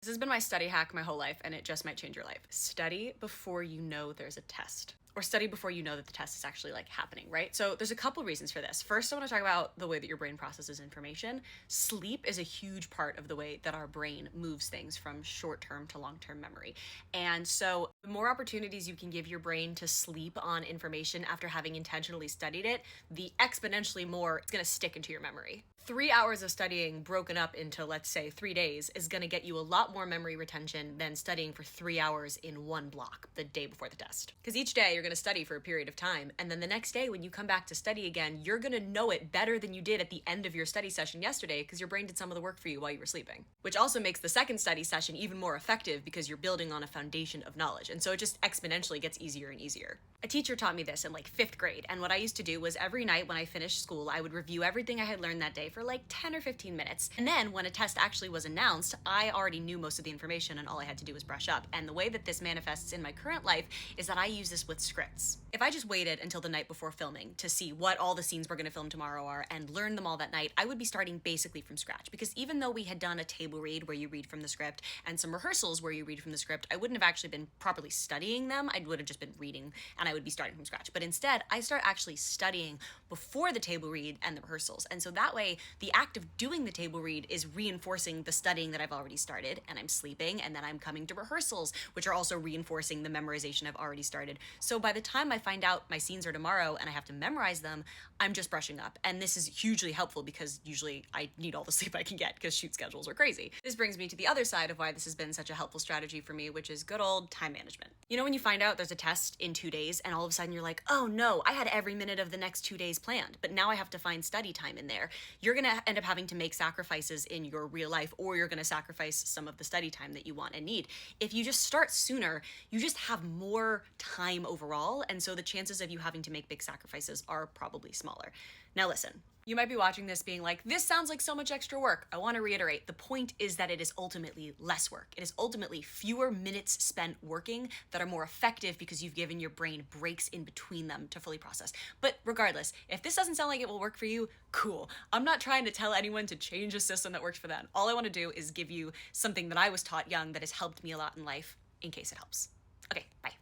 This has been my study hack my whole life, and it just might change your life. Study before you know there's a test. Or study before you know that the test is actually like happening, right? So there's a couple reasons for this. First, I want to talk about the way that your brain processes information. Sleep is a huge part of the way that our brain moves things from short-term to long-term memory. And so the more opportunities you can give your brain to sleep on information after having intentionally studied it, the exponentially more it's going to stick into your memory. 3 hours of studying broken up into, let's say, 3 days is going to get you a lot more memory retention than studying for 3 hours in one block the day before the test. Because each day you're going to study for a period of time, and then the next day when you come back to study again, you're going to know it better than you did at the end of your study session yesterday because your brain did some of the work for you while you were sleeping. Which also makes the second study session even more effective because you're building on a foundation of knowledge, and so it just exponentially gets easier and easier. A teacher taught me this in like 5th grade, and what I used to do was every night when I finished school, I would review everything I had learned that day for like 10 or 15 minutes. And then when a test actually was announced, I already knew most of the information and all I had to do was brush up. And the way that this manifests in my current life is that I use this with scripts. If I just waited until the night before filming to see what all the scenes we're going to film tomorrow are and learn them all that night, I would be starting basically from scratch. Because even though we had done a table read where you read from the script and some rehearsals where you read from the script, I wouldn't have actually been properly studying them. I would have just been reading and I would be starting from scratch. But instead, I start actually studying before the table read and the rehearsals. And so that way, the act of doing the table read is reinforcing the studying that I've already started, and I'm sleeping, and then I'm coming to rehearsals, which are also reinforcing the memorization I've already started. So by the time I find out my scenes are tomorrow and I have to memorize them, I'm just brushing up. And this is hugely helpful because usually I need all the sleep I can get because shoot schedules are crazy. This brings me to the other side of why this has been such a helpful strategy for me, which is good old time management. You know when you find out there's a test in 2 days and all of a sudden you're like, oh no, I had every minute of the next 2 days planned, but now I have to find study time in there. You're gonna end up having to make sacrifices in your real life, or you're gonna sacrifice some of the study time that you want and need. If you just start sooner, you just have more time overall, and so the chances of you having to make big sacrifices are probably smaller. Now listen, you might be watching this being like, this sounds like so much extra work. I want to reiterate, the point is that it is ultimately less work. It is ultimately fewer minutes spent working that are more effective because you've given your brain breaks in between them to fully process. But regardless, if this doesn't sound like it will work for you, cool. I'm not trying to tell anyone to change a system that works for them. All I want to do is give you something that I was taught young that has helped me a lot in life in case it helps. Okay, bye.